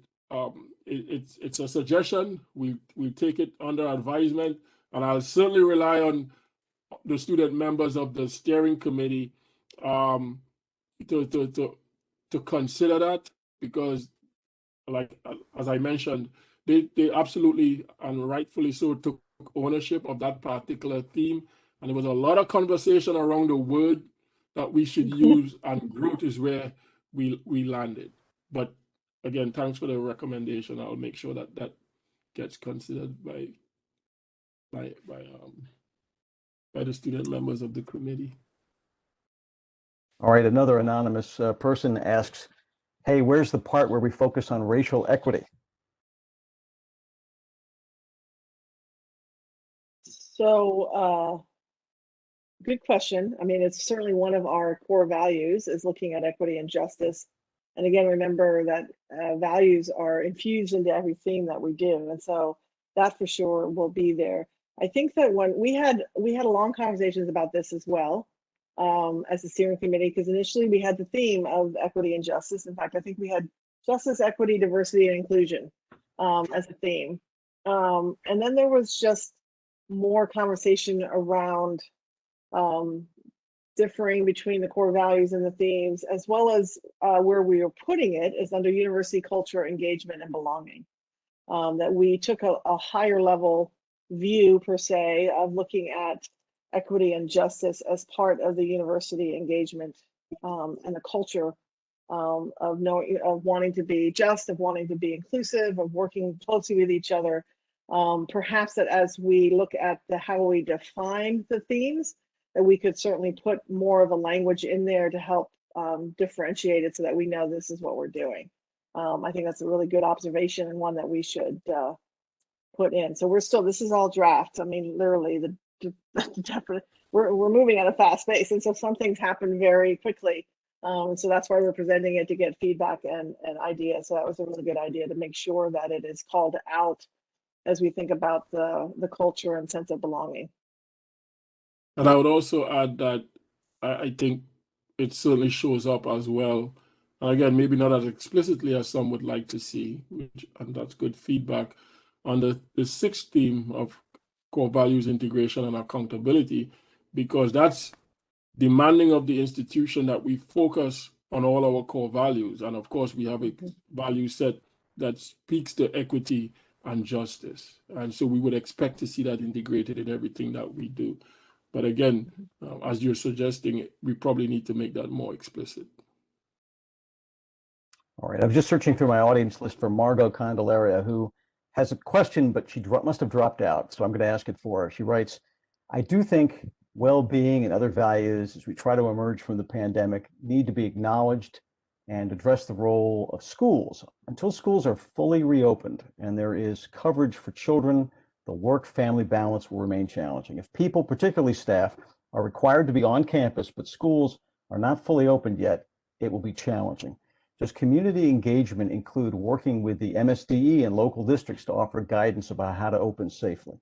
it's a suggestion. We take it under advisement, and I'll certainly rely on the student members of the steering committee to consider that, because, like as I mentioned, they absolutely and rightfully so took ownership of that particular theme, and there was a lot of conversation around the word that we should use, and growth is where we landed. But again, thanks for the recommendation. I'll make sure that gets considered by the student members of the committee. All right, another anonymous person asks, hey, where's the part where we focus on racial equity? So good question. I mean, it's certainly one of our core values, is looking at equity and justice. And again, remember that values are infused into every theme that we do. And so that for sure will be there. I think that when we had long conversations about this as well as a steering committee, because initially we had the theme of equity and justice. In fact, I think we had justice, equity, diversity, and inclusion as a theme. And then there was just more conversation around differing between the core values and the themes, as well as where we were putting it is under university culture, engagement, and belonging. That we took a higher level view, per se, of looking at equity and justice as part of the university engagement and the culture of wanting to be just, of wanting to be inclusive, of working closely with each other. Perhaps that as we look at how we define the themes, that we could certainly put more of a language in there to help differentiate it so that we know this is what we're doing. I think that's a really good observation, and one that we should put in. So this is all draft. I mean, literally, we're moving at a fast pace, and so some things happen very quickly. So that's why we're presenting it, to get feedback and ideas. So that was a really good idea, to make sure that it is called out as we think about the culture and sense of belonging. And I would also add that I think it certainly shows up as well. And again, maybe not as explicitly as some would like to see, and that's good feedback, on the sixth theme of core values, integration, and accountability, because that's demanding of the institution that we focus on all our core values. And of course, we have a value set that speaks to equity and justice. And so we would expect to see that integrated in everything that we do. But again, as you're suggesting, we probably need to make that more explicit. All right, I'm just searching through my audience list for Margot Candelaria, who has a question, but she must have dropped out, so I'm going to ask it for her. She writes, I do think well-being and other values as we try to emerge from the pandemic need to be acknowledged and address the role of schools. Until schools are fully reopened and there is coverage for children, the work-family balance will remain challenging. If people, particularly staff, are required to be on campus, but schools are not fully opened yet, it will be challenging. Does community engagement include working with the MSDE and local districts to offer guidance about how to open safely?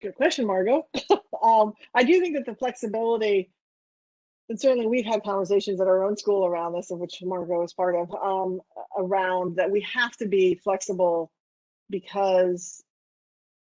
Good question, Margot. I do think that the flexibility, and certainly we've had conversations at our own school around this, of which Margot is part of, around that we have to be flexible because,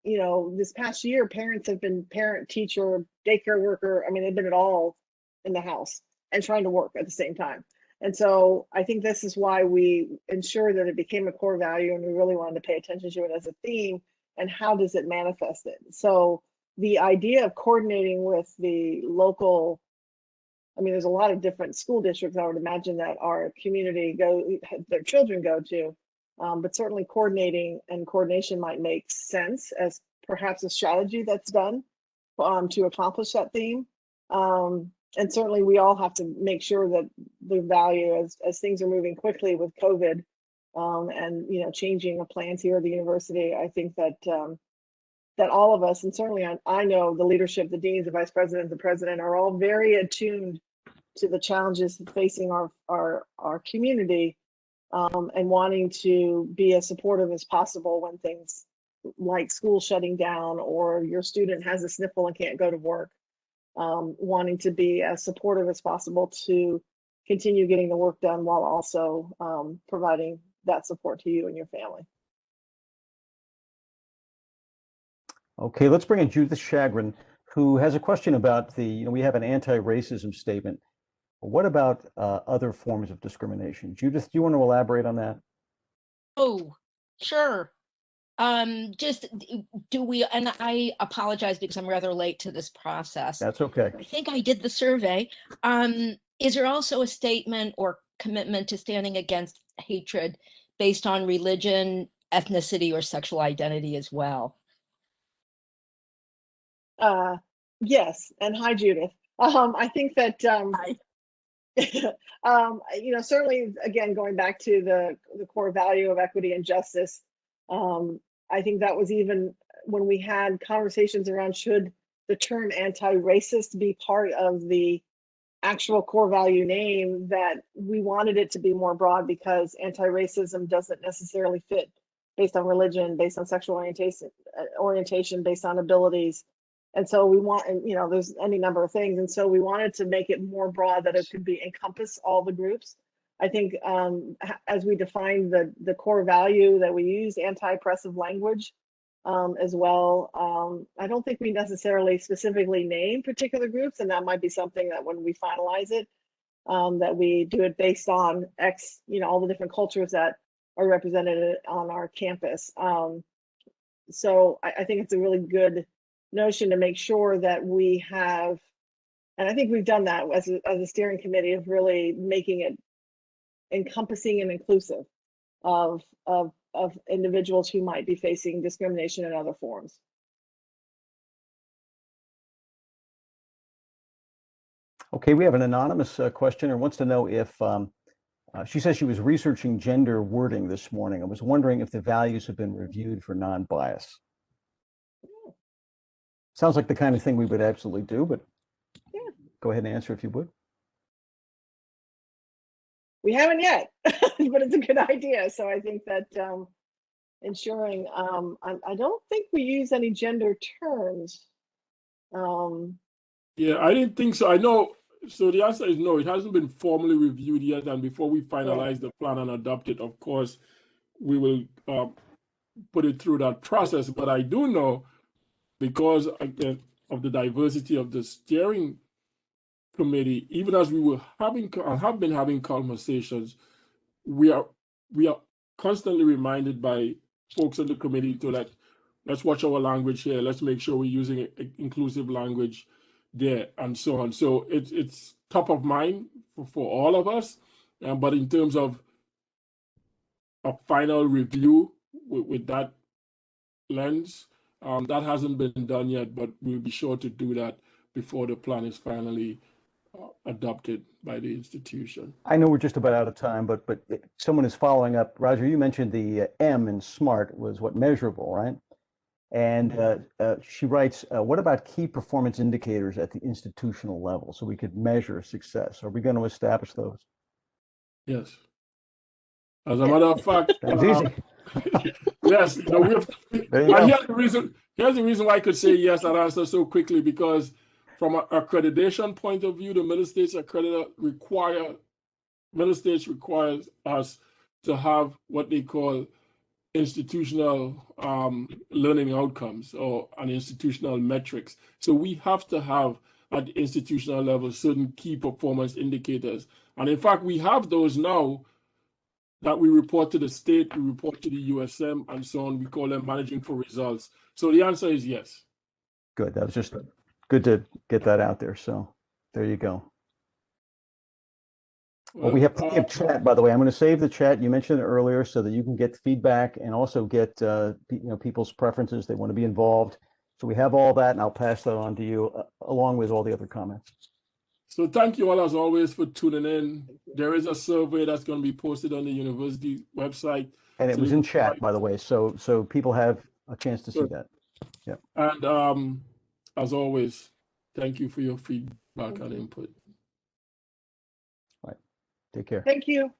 you know, this past year, parents have been parent, teacher, daycare worker. I mean, they've been it all in the house and trying to work at the same time. And so I think this is why we ensure that it became a core value, and we really wanted to pay attention to it as a theme. And how does it manifest it? So the idea of coordinating with the local, I mean, there's a lot of different school districts I would imagine that our community their children go to, but certainly coordinating and coordination might make sense as perhaps a strategy that's done to accomplish that theme. And certainly we all have to make sure that the value as things are moving quickly with COVID, and you know, changing of plans here at the university, I think that that all of us, and certainly I know the leadership, the deans, the vice president, the president, are all very attuned to the challenges facing our community, and wanting to be as supportive as possible when things like school shutting down or your student has a sniffle and can't go to work, wanting to be as supportive as possible to continue getting the work done while also providing that support to you and your family. Okay, let's bring in Judith Chagrin, who has a question about we have an anti-racism statement. What about other forms of discrimination? Judith, do you want to elaborate on that? Oh, sure. Just do we, and I apologize because I'm rather late to this process. That's okay. I think I did the survey. Is there also a statement or commitment to standing against hatred based on religion, ethnicity, or sexual identity as well? Yes, and hi, Judith. I think that Hi. you know, certainly, again, going back to the core value of equity and justice, I think that was even when we had conversations around should the term anti-racist be part of the actual core value name, that we wanted it to be more broad because anti-racism doesn't necessarily fit based on religion, based on sexual orientation, based on abilities. And so we want, you know, there's any number of things. And so we wanted to make it more broad that it could encompass all the groups. I think as we define the core value that we use anti-oppressive language as well. I don't think we necessarily specifically name particular groups, and that might be something that when we finalize it, that we do it based on you know, all the different cultures that are represented on our campus. So I think it's a really good notion to make sure that we have, and I think we've done that as a steering committee, of really making it encompassing and inclusive of individuals who might be facing discrimination in other forms. Okay, we have an anonymous questioner wants to know if, she says she was researching gender wording this morning. I was wondering if the values have been reviewed for non-bias. Sounds like the kind of thing we would absolutely do, but yeah, go ahead and answer if you would. We haven't yet, but it's a good idea. So I think that ensuring, I don't think we use any gender terms. Yeah, I didn't think so. I know, so the answer is no, it hasn't been formally reviewed yet. And before we finalize the plan and adopt it, of course, we will put it through that process. But I do know, because again, of the diversity of the steering committee, even as we were have been having conversations, we are constantly reminded by folks on the committee to let's watch our language here. Let's make sure we're using inclusive language there, and so on. So it's top of mind for all of us. But in terms of a final review with that lens, that hasn't been done yet, but we'll be sure to do that before the plan is finally adopted by the institution. I know we're just about out of time, but someone is following up. Roger, you mentioned the M in SMART was what, measurable, right? And she writes, what about key performance indicators at the institutional level so we could measure success? Are we going to establish those? Yes. As a matter of fact, That's easy. yes. No, There you go. Here's the reason why I could say yes and answer so quickly, because from an accreditation point of view, the Middle States accreditor requires us to have what they call institutional learning outcomes or an institutional metrics. So we have to have at the institutional level certain key performance indicators. And in fact, we have those now that we report to the state, we report to the USM, and so on. We call them managing for results. So the answer is yes. Good. That was just good to get that out there. So there you go. Well, we have plenty of chat, by the way. I'm going to save the chat. You mentioned it earlier so that you can get feedback and also get people's preferences. They want to be involved. So we have all that, and I'll pass that on to you along with all the other comments. So thank you all as always for tuning in. There is a survey that's going to be posted on the university website. And it was in chat, by the way, so people have a chance to see that. Yeah. And as always, thank you for your feedback and input. Take care. Thank you.